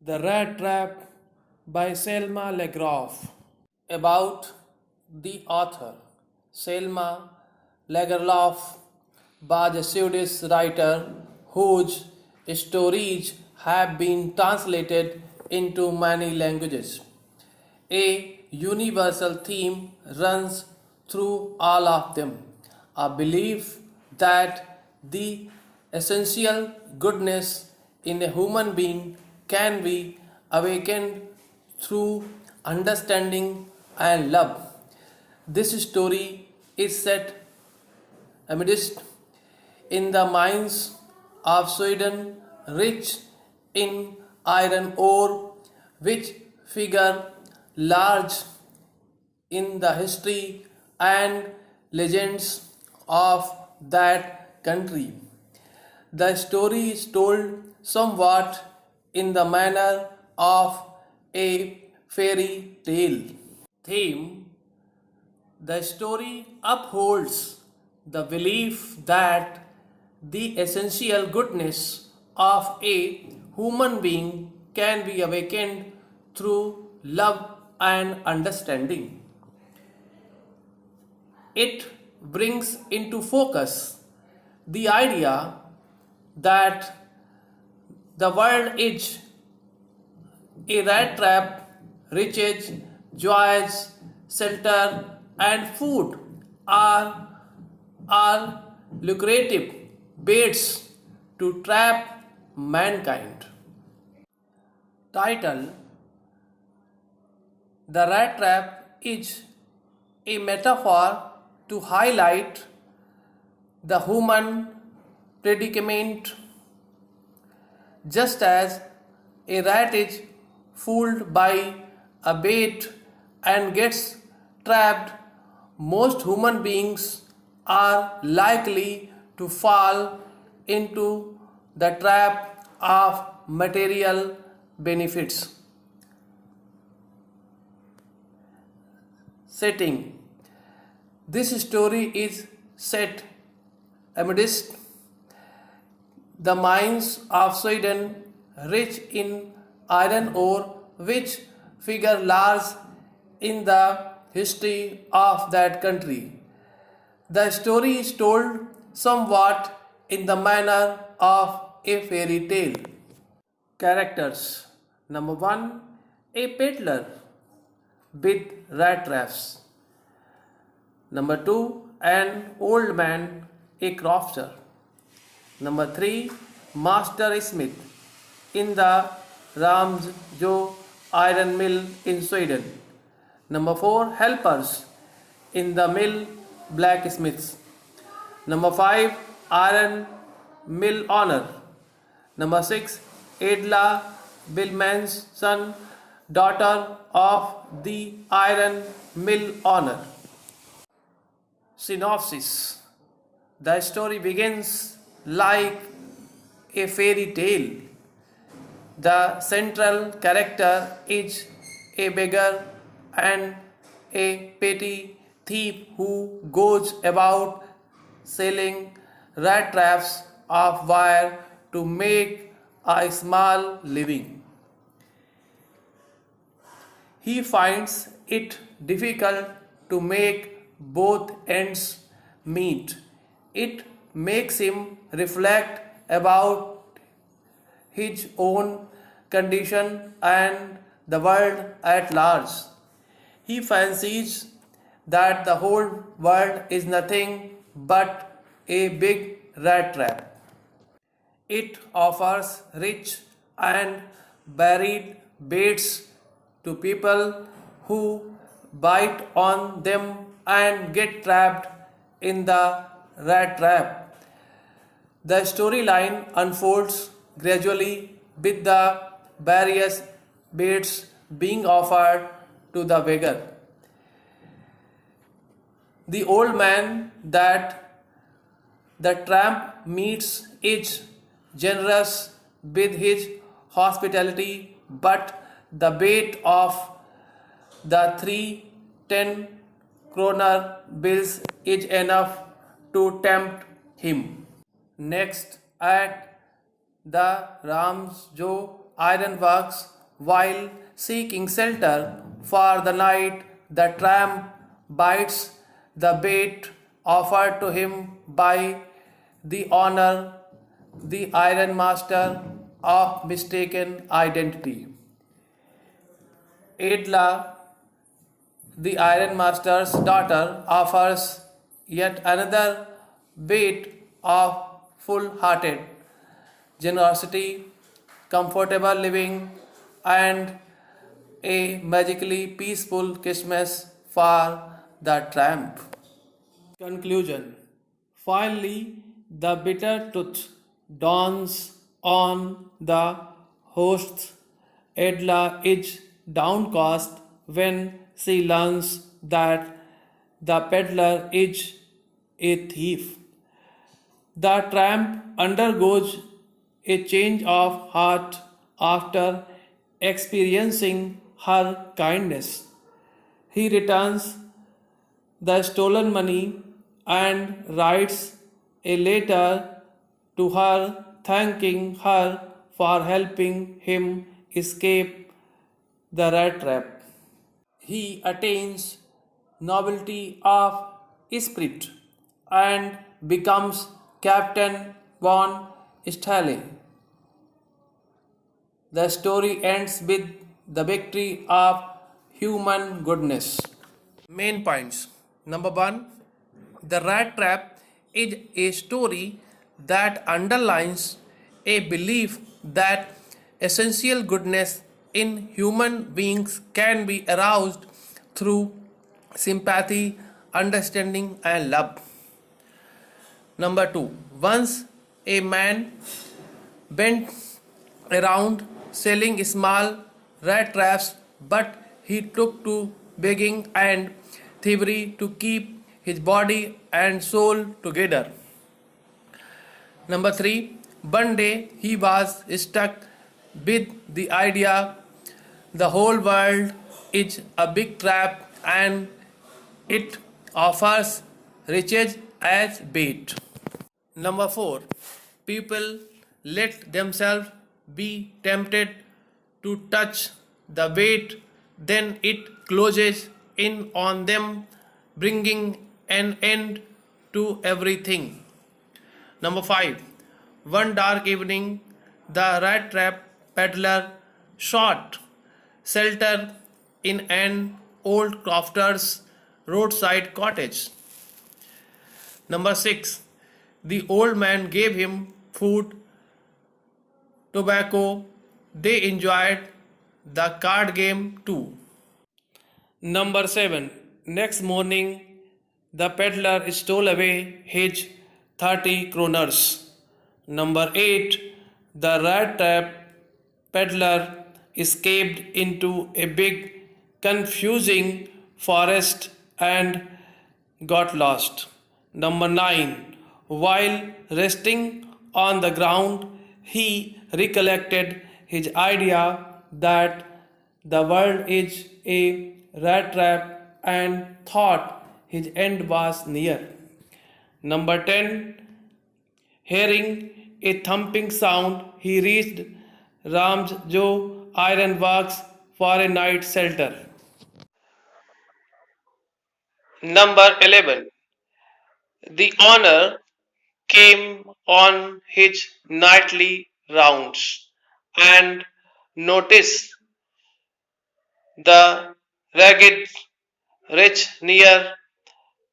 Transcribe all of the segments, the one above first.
The Rattrap by Selma Lagerlof. About the author. Selma Lagerlof was a Swedish writer whose stories have been translated into many languages. A universal theme runs through all of them, a belief that the essential goodness in a human being can be awakened through understanding and love. This story is set amidst in the mines of Sweden, rich in iron ore, which figure large in the history and legends of that country. The story is told somewhat in the manner of a fairy tale. Theme. The story upholds the belief that the essential goodness of a human being can be awakened through love and understanding. It brings into focus the idea that the world is a rat trap, riches, joys, shelter, and food are lucrative baits to trap mankind. Title. The rat trap is a metaphor to highlight the human predicament. Just as a rat is fooled by a bait and gets trapped, most human beings are likely to fall into the trap of material benefits. Setting. This story is set amidst the mines of Sweden, rich in iron ore, which figure large in the history of that country. The story is told somewhat in the manner of a fairy tale. Characters. Number 1. A peddler with rat traps. Number 2. An old man, a crofter. Number 3. Master Smith in the Ramsjo iron mill in Sweden. Number 4. Helpers in the mill, blacksmiths. Number 5. Iron mill owner. Number 6. Edla Billman's son, daughter of the iron mill owner. Synopsis. The story begins like a fairy tale. The central character is a beggar and a petty thief who goes about selling rat traps of wire to make a small living. He finds it difficult to make both ends meet. It makes him reflect about his own condition and the world at large. He fancies that the whole world is nothing but a big rat trap. It offers rich and varied baits to people who bite on them and get trapped in the rat trap. The storyline unfolds gradually with the various baits being offered to the beggar. The old man that the tramp meets is generous with his hospitality, but the bait of the 3 10 kroner bills is enough to tempt him. Next, at the Ramsjo Ironworks, While seeking shelter for the night, the tramp bites the bait offered to him by the owner, the iron master of mistaken identity. Adla, the Iron Master's daughter, offers yet another bait of full hearted generosity, comfortable living, and a magically peaceful Christmas for the tramp. Conclusion. Finally, the bitter truth dawns on the hosts. Edla is downcast when she learns that the peddler is a thief. The tramp undergoes a change of heart after experiencing her kindness. He returns the stolen money and writes a letter to her thanking her for helping him escape the rat trap. He attains nobility of spirit and becomes Captain von Stale. The story ends with the victory of human goodness. Main points. Number one, the rat trap is a story that underlines a belief that essential goodness in human beings can be aroused through sympathy, understanding, and love. Number two, once a man went around selling small rat traps, but he took to begging and thievery to keep his body and soul together. Number three, one day he was stuck with the idea the whole world is a big trap and it offers riches as bait. Number four, people let themselves be tempted to touch the bait, then it closes in on them, bringing an end to everything. Number five, one dark evening, the rat trap peddler sought shelter in an old crofter's roadside cottage. Number six, the old man gave him food, tobacco. They enjoyed the card game too. Number seven, next morning, the peddler stole away his 30 kroners. Number eight, the rat trap peddler escaped into a big, confusing forest and got lost. Number 9. While resting on the ground, he recollected his idea that the world is a rat trap and thought his end was near. Number 10. Hearing a thumping sound, he reached Ramjo Ironworks for a night shelter. Number 11. The owner came on his nightly rounds and noticed the ragged wretch near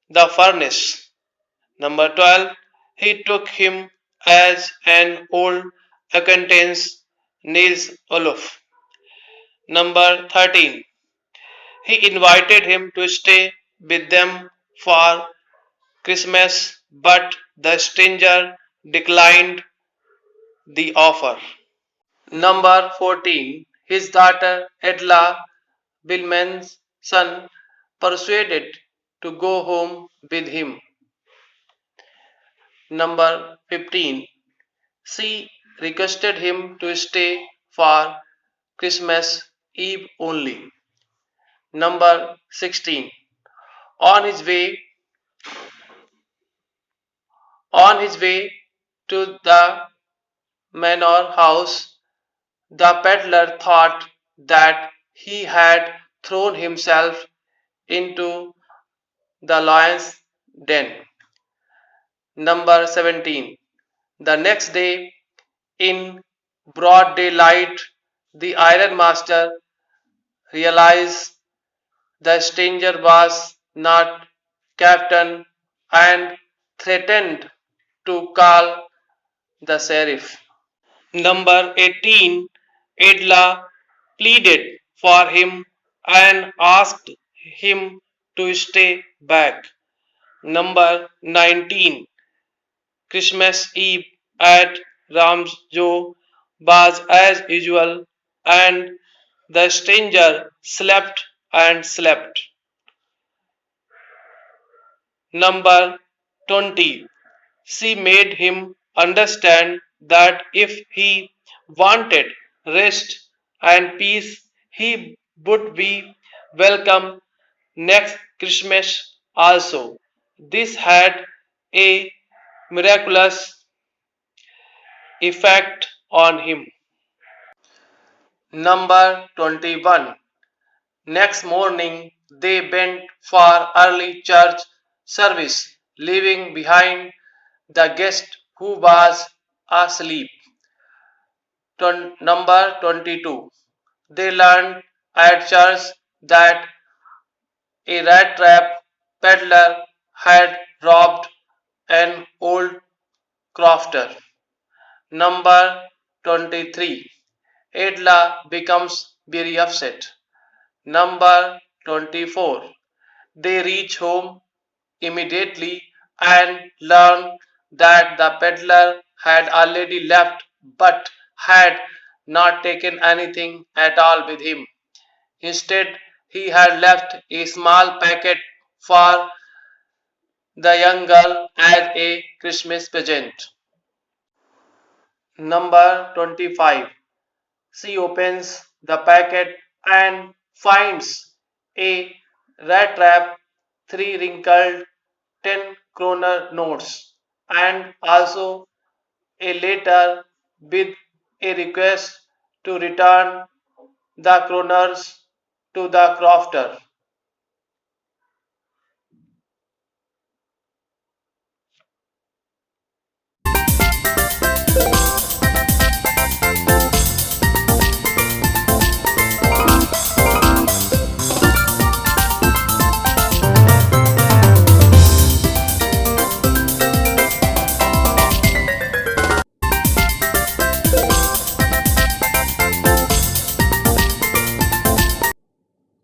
the furnace. Number 12. He took him as an old acquaintance, Nils Olof. Number 13. He invited him to stay with them for Christmas, but the stranger declined the offer. Number 14. His daughter Edla, Billman's son, persuaded to go home with him. Number 15. She requested him to stay for Christmas Eve only. Number 16. On his way on his way to the manor house, the peddler thought that he had thrown himself into the lion's den. Number 17. The next day, in broad daylight, the Iron Master realized the stranger was not captain and threatened to call the sheriff. Number 18. Edla pleaded for him and asked him to stay back. Number 19. Christmas Eve at Ramsjo was as usual, and the stranger slept and slept. Number 20. She made him understand that if he wanted rest and peace, he would be welcome next Christmas also. This had a miraculous effect on him. Number 21. Next morning, they went for early church service, leaving behind the guest who was asleep. Number 22. They learned at church that a rat trap peddler had robbed an old crofter. Number 23. Edla becomes very upset. Number 24. They reach home immediately and learn that the peddler had already left but had not taken anything at all with him. Instead, he had left a small packet for the young girl as a Christmas present. Number 25. She opens the packet and finds a rat trap, three wrinkled 10 kroner notes, and also a letter with a request to return the kroners to the crofter.